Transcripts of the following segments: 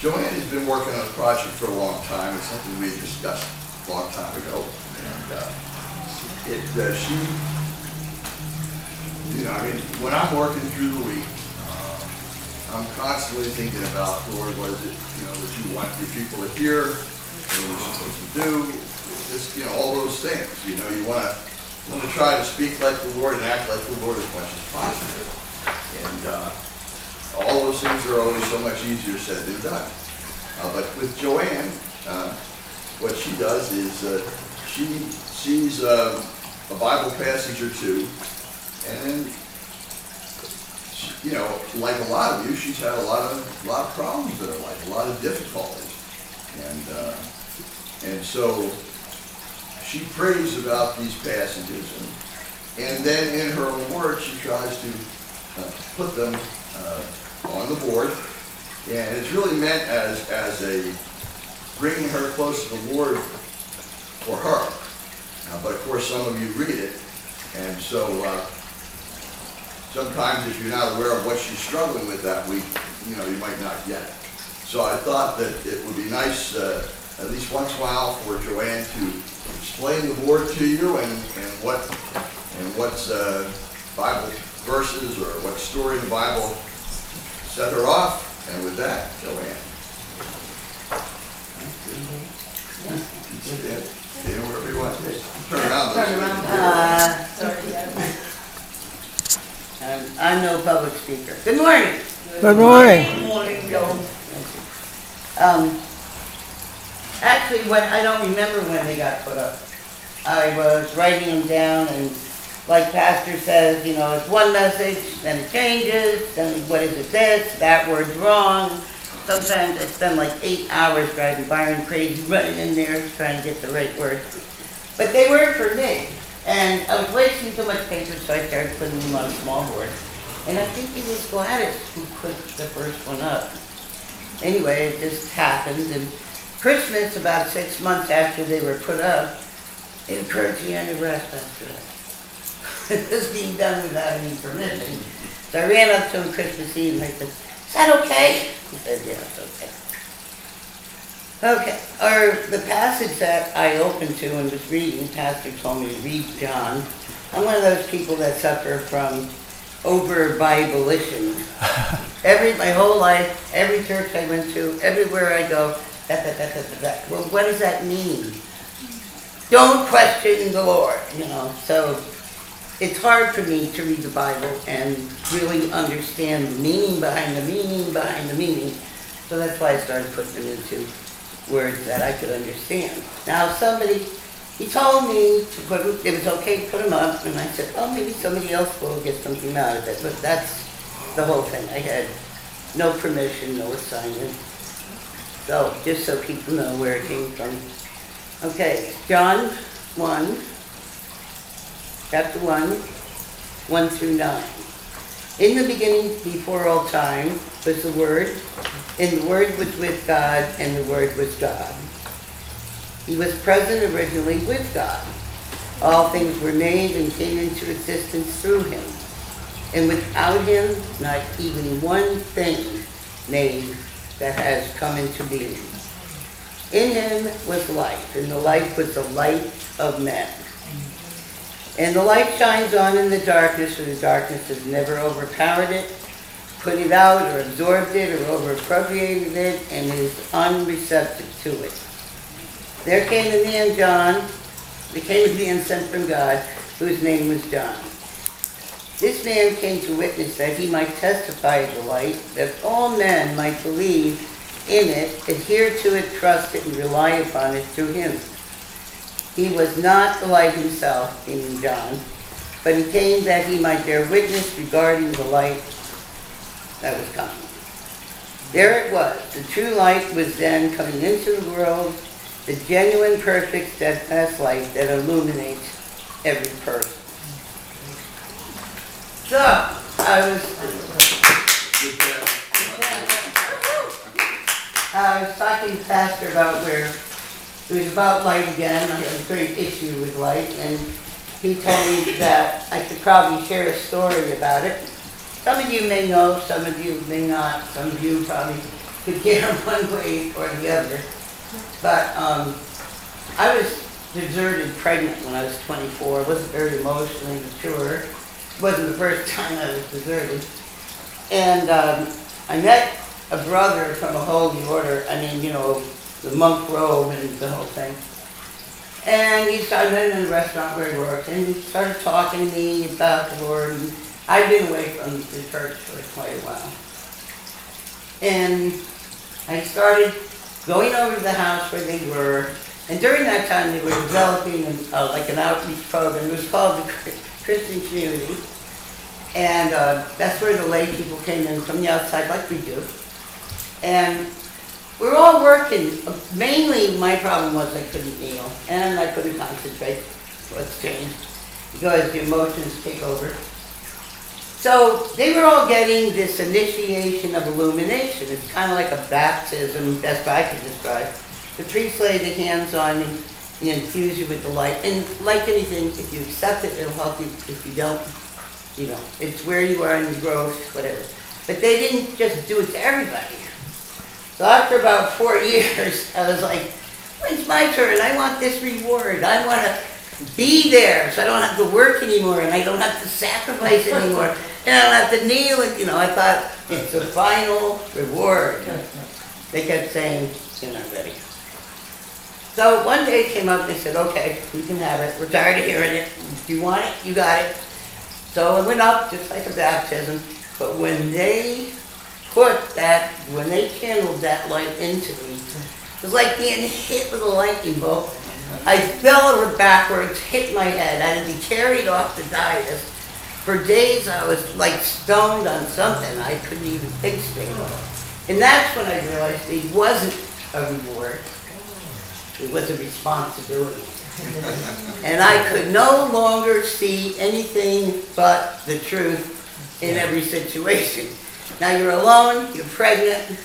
Joann has been working on a project for a long time. It's something we discussed a long time ago. And when I'm working through the week, I'm constantly thinking about, Lord, what is it, that you want your people to hear, what are we supposed to do, just, all those things. You want to try to speak like the Lord and act like the Lord as much as possible. And all those things are always so much easier said than done. But with Joann, what she does is she sees a Bible passage or two, and then, like a lot of you, she's had a lot of problems in her life, a lot of difficulties, and so she prays about these passages, and then in her own words, she tries to put them on the board, and it's really meant as a bringing her close to the Lord for her. But of course, some of you read it, and so sometimes if you're not aware of what she's struggling with that week, you might not get it. So I thought that it would be nice, at least once in a while, for Joann to explain the board to you and what's Bible verses or what story in the Bible set her off. And with that, Joann. Stand wherever you want. Turn around. Sorry. I'm no public speaker. Good morning. Good morning. Good morning, Joe. Actually, I don't remember when they got put up. I was writing them down, and like Pastor says, it's one message, then it changes, then what is it this, that word's wrong. Sometimes I spend like 8 hours driving Byron crazy, running in there, trying to get the right word. But they weren't for me. And I was wasting too much paper, so I started putting them on a small board. And I think it was Gladys who put the first one up. Anyway, it just happened. And Christmas, about 6 months after they were put up, it occurred to me I never asked Pastor that. It was being done without any permission. So I ran up to him Christmas Eve and I said, "Is that okay?" He said, "Yeah, it's okay." Okay, or the passage that I opened to and was reading, Pastor told me to read John. I'm one of those people that suffer from over-Biblition. My whole life, every church I went to, everywhere I go, that. Well, what does that mean? Don't question the Lord, So it's hard for me to read the Bible and really understand the meaning behind the meaning behind the meaning. So that's why I started putting them into words that I could understand. Now he told me it was okay to put them up, and I said, oh, maybe somebody else will get something out of it. But that's the whole thing. I had no permission, no assignment. So, just so people know where it came from. Okay, John 1, chapter 1, 1 through 9. In the beginning, before all time, was the Word, and the Word was with God, and the Word was God. He was present originally with God. All things were made and came into existence through him. And without him, not even one thing made that has come into being. In him was life, and the life was the light of men. And the light shines on in the darkness, and the darkness has never overpowered it, put it out, or absorbed it, or over-appropriated it, and is unreceptive to it. There came a man sent from God, whose name was John. This man came to witness that he might testify of the light, that all men might believe in it, adhere to it, trust it, and rely upon it through him. He was not the light himself, meaning John, but he came that he might bear witness regarding the light that was coming. There it was. The true light was then coming into the world, the genuine, perfect, steadfast light that illuminates every person. So, I was talking to Pastor about where it was about light again. I had a great issue with light, and he told me that I could probably share a story about it. Some of you may know, some of you may not, some of you probably could care one way or the other. But I was deserted pregnant when I was 24. I wasn't very emotionally mature. It wasn't the first time I was deserted. And I met a brother from a holy order, I mean, you know, the monk robe and the whole thing. And I met him in the restaurant where he worked, and he started talking to me about the Lord. And I'd been away from the church for quite a while. And I started going over to the house where they were, and during that time they were developing like an outreach program. It was called the Christian Community. And that's where the lay people came in from the outside, like we do. And we were all working. Mainly, my problem was I couldn't kneel, and I couldn't concentrate. What's changed? Because the emotions take over. So they were all getting this initiation of illumination. It's kind of like a baptism, best I could describe. The priest lay the hands on you and infuse you with the light. And like anything, if you accept it, it'll help you. If you don't, you know, it's where you are in your growth, whatever. But they didn't just do it to everybody. So after about 4 years, I was like, when's my turn? I want this reward. I want to be there so I don't have to work anymore and I don't have to sacrifice anymore and I don't have to kneel. And, you know, I thought, it's the final reward. They kept saying, you're not ready. So one day it came up and they said, okay, we can have it. We're tired of hearing it. If you want it, you got it. So it went up just like a baptism. But when they channeled that light into me, it was like being hit with a lightning bolt. I fell over backwards, hit my head. I had to be carried off the dais. For days I was like stoned on something. I couldn't even think straight. And that's when I realized it wasn't a reward. It was a responsibility. And I could no longer see anything but the truth in every situation. Now you're alone, you're pregnant,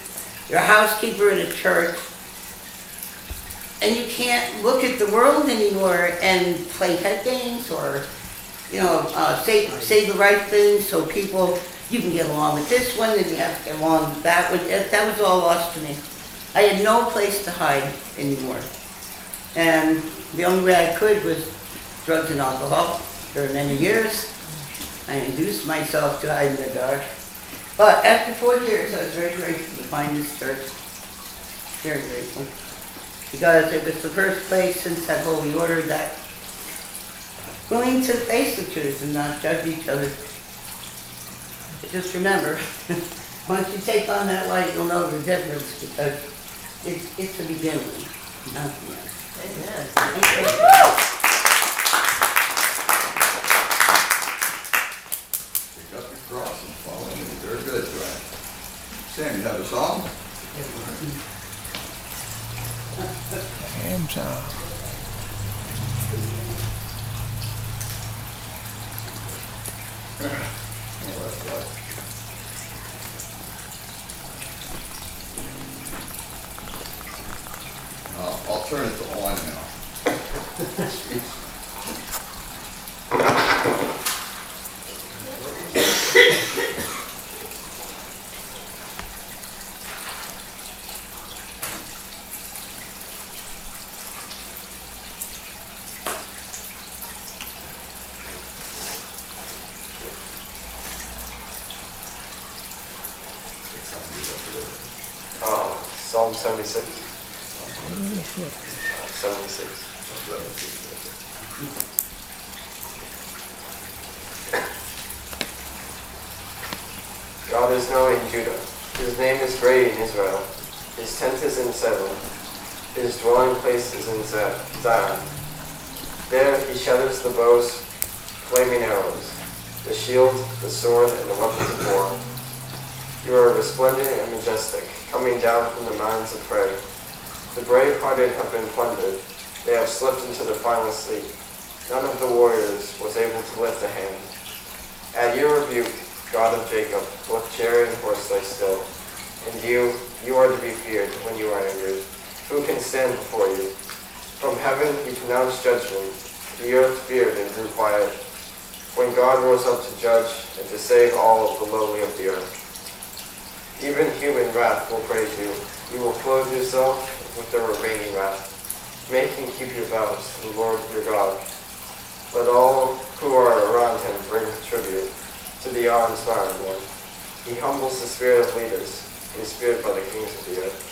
you're a housekeeper in a church, and you can't look at the world anymore and play head games or, you know, say the right things so people, you can get along with this one and you have to get along with that one. That was all lost to me. I had no place to hide anymore. And the only way I could was drugs and alcohol. For many years, I induced myself to hide in the dark. But after 4 years, I was very grateful to find this church. Very grateful. Because it was the first place since that holy order that willing to face the truth and not judge each other. But just remember, once you take on that light, you'll know the difference because it's the beginning, not the end. Amen. Pick up your cross and follow me. Very good, Joann. Sam, you have a song? Hands up. Oh, that's right. I'll turn it to on now. Psalm 76. 76. God is known in Judah. His name is great in Israel. His tent is in Salem. His dwelling place is in Zion. There he shatters the bow's flaming arrows, the shield, the sword, and the weapons of war. You are resplendent and majestic, coming down from the mountains of prey. The brave-hearted have been plundered. They have slipped into their final sleep. None of the warriors was able to lift a hand. At your rebuke, God of Jacob, both chariot and horse lay still. And you are to be feared when you are angry. Who can stand before you? From heaven he pronounced judgment. The earth feared and grew quiet. when God rose up to judge and to save all of the lowly of the earth. Even human wrath will praise you. You will clothe yourself with the remaining wrath. Make and keep your vows to the Lord your God. Let all who are around him bring tribute to the awe-inspiring one. He humbles the spirit of leaders. He is feared by the kings of the earth.